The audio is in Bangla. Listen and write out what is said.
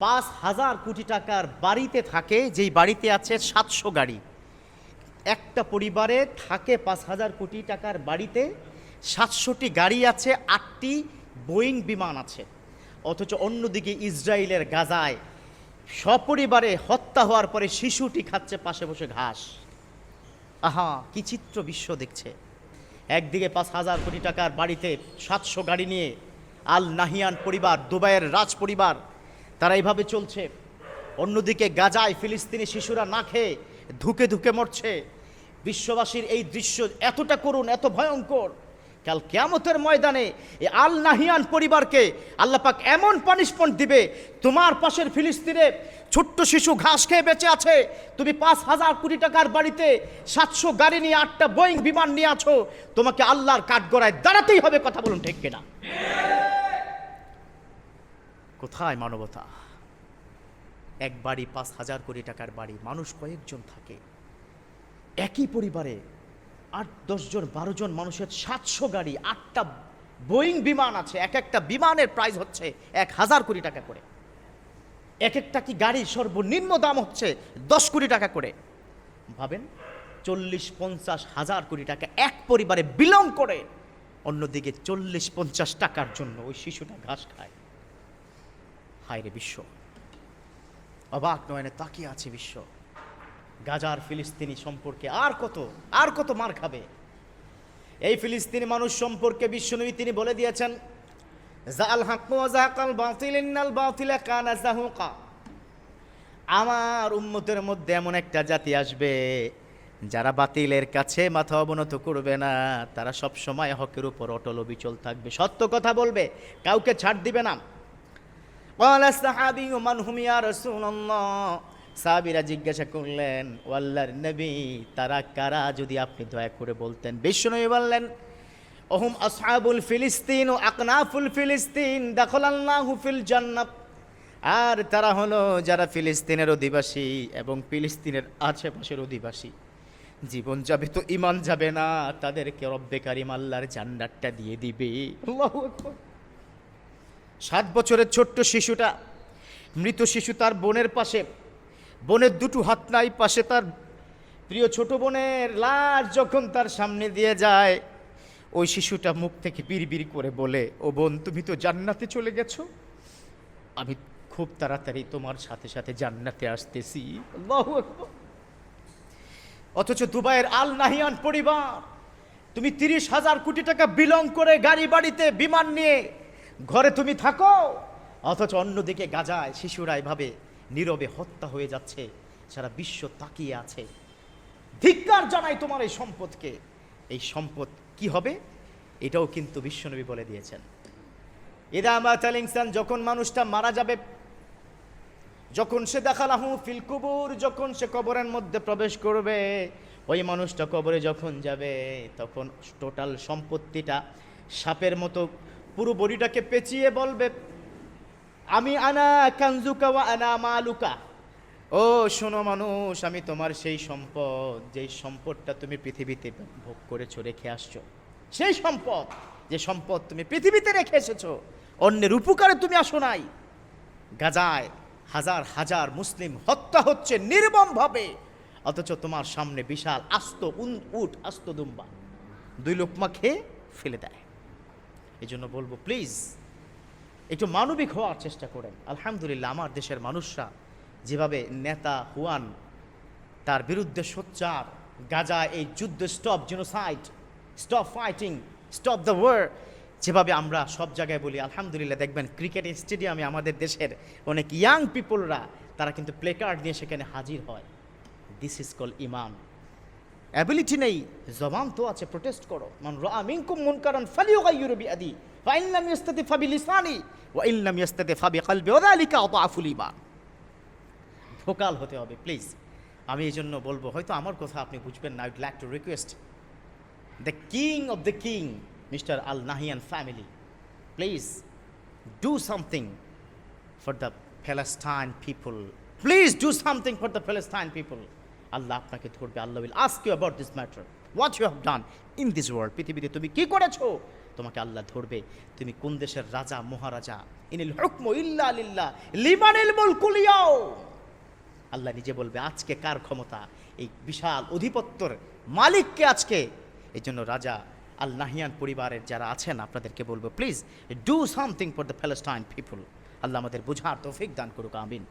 5,000 কোটি টাকার বাড়িতে থাকে, যেই বাড়িতে আছে 700 গাড়ি। একটা পরিবারে থাকে 5,000 কোটি টাকার বাড়িতে 700টি গাড়ি আছে, 8টি বোয়িং বিমান আছে। অথচ অন্যদিকে ইসরায়েলের গাজায় সপরিবারে হত্যা হওয়ার পরে শিশুটি খাচ্ছে পাশে বসে ঘাস। আহা, কি চিত্র বিশ্ব দেখছে। একদিকে 5,000 কোটি টাকার বাড়িতে 700 গাড়ি নিয়ে আল নাহিয়ান পরিবার, দুবাইয়ের রাজ পরিবার, তারা এইভাবে চলছে। অন্যদিকে গাজায় ফিলিস্তিনি শিশুরা না খেয়ে ধুকে ধুকে মরছে। বিশ্ববাসীর এই দৃশ্য এতটা করুণ, এত ভয়ঙ্কর, কাল কিয়ামতের ময়দানে এই আল নাহিয়ান পরিবারকে আল্লাহ পাক এমন পানিশমেন্ট দিবে, তোমার পাশের ফিলিস্তিনে ছোট্ট শিশু ঘাস খেয়ে বেঁচে আছে, তুমি 5,000 কোটি টাকার বাড়িতে 700 গাড়ি নিয়ে 8টা বোয়িং বিমান নিয়ে আছো, তোমাকে আল্লাহর কাঠগড়ায় দাঁড়াতেই হবে। কথা বলুন ঠিক কিনা? কোথায় মানবতা? এক বাড়ি 5,000 কোটি টাকার বাড়ি, মানুষ কয়েকজন থাকে একই পরিবারে, 8-10 জন 12 জন মানুষের 700 গাড়ি, 8টা বোয়িং বিমান আছে। এক একটা বিমানের প্রাইস হচ্ছে 1,000 কোটি টাকা করে। এক একটা কি গাড়ির সর্বনিম্ন দাম হচ্ছে 10 কোটি টাকা করে। ভাবেন, 40-50 হাজার কোটি টাকা এক পরিবারে বিলং করে। অন্যদিকে 40-50 টাকার জন্য ওই শিশুটা ঘাস খায়। হায় রে বিশ্ব, অবাক নয়নে তাকিয়ে আছে বিশ্ব। গাজার ফিলিস্তিনি সম্পর্কে আর কত মার খাবে। এই ফিলিস্তিনি মানুষ সম্পর্কে বিশ্বনবী তিনি বলে দিয়েছেন, জাআল হাক্কু ওয়া যাহাকাল বাতিল ইন্নাল বাতিলা কানা যাহুকা। আমার উম্মতের মধ্যে এমন একটা জাতি আসবে যারা বাতিলের কাছে মাথা অবনত করবে না, তারা সব সময় হকের উপর অটল অবিচল থাকবে, সত্য কথা বলবে, কাউকে ছাড় দিবে না। ক্বালা সাহাবী মান হুম ইয়া রাসূলুল্লাহ। সাহাবীরা জিজ্ঞাসা করলেন, ও আল্লাহর নবী, তারা কারা যদি আপনি দয়া করে বলতেন। বিশ্বনবী বললেন, ওহুম আসহাবুল ফিলিস্তিন ও আকনাফুল ফিলিস্তিন দাখালাল্লাহু ফিল জান্নাহ। আর তারা হলো যারা ফিলিস্তিনের অধিবাসী এবং ফিলিস্তিনের আশেপাশের অধিবাসী। জীবন যাবে তো ঈমান যাবে না, তাদেরকে রব্বে কারীম আল্লাহর জান্নাতটা দিয়ে দিবে। আল্লাহু আকবার। 7 বছরের ছোট্ট শিশুটা, মৃত শিশু, তার বোনের পাশে, বোনের দুটো হাত নাই, পাশে তার প্রিয় ছোট বোনের লাশ যখন তার সামনে দিয়ে যায়, ওই শিশুটা মুখ থেকে বিড়বিড় করে বলে, ও বোন, তুমি তো জান্নাতে চলে গেছো, আমি খুব তাড়াতাড়ি তোমার সাথে সাথে জান্নাতে আসতেছি। আল্লাহু আকবার। অথচ দুবাইয়ের আল নাহিয়ান পরিবার, তুমি 30,000 কোটি টাকা বিলং করে গাড়ি বাড়িতে বিমান নিয়ে ঘরে তুমি থাকো, অথচ অন্যদিকে গাজায় শিশুরা এভাবে নীরবে হত্যা হয়ে যাচ্ছে, সারা বিশ্ব তাকিয়ে আছে। ধিক্কার জানাই তোমার এই সম্পদকে। এই সম্পদ কি হবে এটাও কিন্তু বিশ্বনবী বলে দিয়েছেন। ইদা মাতাল ইনসান, যখন মানুষটা মারা যাবে, যখন সে দাখালাহু ফিল কুবুর, যখন সে কবরের মধ্যে প্রবেশ করবে, ওই মানুষটা কবরে যখন যাবে, তখন টোটাল সম্পত্তিটা সাপের মতো পুরো বডিটাকে পেঁচিয়ে বলবে, আমি আনা কানজুকা ওয়া আনা মালুকা। ও শোনো মানুষ, আমি তোমার সেই সম্পদ, যেই সম্পদটা তুমি পৃথিবীতে ভোগ করেছো, রেখে আসছো, সেই সম্পদ, যে সম্পদ তুমি পৃথিবীতে রেখে এসেছো, অন্যের উপকারে তুমি আসো নাই। গাজায় হাজার হাজার মুসলিম হত্যা হচ্ছে নির্মমভাবে, অথচ তোমার সামনে বিশাল আস্ত উট, আস্ত দুম্বা 2 লোকমা খেয়ে ফেলে দেয়। এই জন্য বলবো, প্লিজ একটু মানবিক হওয়ার চেষ্টা করেন। আলহামদুলিল্লাহ, আমার দেশের মানুষরা যেভাবে নেতা হুয়ান তার বিরুদ্ধে সোচ্চার, গাজা এই যুদ্ধ, stop genocide, stop fighting, stop the war, যেভাবে আমরা সব জায়গায় বলি, আলহামদুলিল্লাহ দেখবেন ক্রিকেট স্টেডিয়ামে আমাদের দেশের অনেক ইয়াং পিপলরা তারা কিন্তু প্লে কার্ড নিয়ে সেখানে হাজির হয়। This is call Iman. Ability নেই, জবান তো আছে, প্রোটেস্ট করো। মান রাআ মিনকুম মুনকারান ফালিয়ুগাইয়িরু বিয়াদি ফা ইন লাম ইস্তাতি ফাবিলিসানি ওয়া ইন লাম ইস্তাতি ফাবিকলবি ওয়া যালিকা আযআফুল ঈমান। ভোকাল হতে হবে প্লিজ। আমি এই জন্য বলবো, হয়তো আমার কথা আপনি বুঝবেন না, I would like to request the king of the king, mister Al Nahyan family, please do something for the Palestine people, please do something for the Palestine people. আল্লাহ আপনাকে ধরবে, আল্লাহ will ask you about this matter, what you have done in this world. পৃথিবীতে তুমি কি করেছো, তোমাকে আল্লাহ ধরবে তুমি কোন দেশের রাজা মহারাজা। ইনিল হুকমু ইল্লা লিল্লাহ লিমানিল মুলকুল ইয়াউম। আল্লাহ নিজে বলবে আজকে কার ক্ষমতা, এই বিশাল অধিপত্যর মালিককে আজকে। এই জন্য রাজা আল নাহিয়ান পরিবারের যারা আছেন আপনাদেরকে বলবো, please do something for the Palestine people. আল্লাহ আমাদের বুঝার তৌফিক দান করুক, আমিন।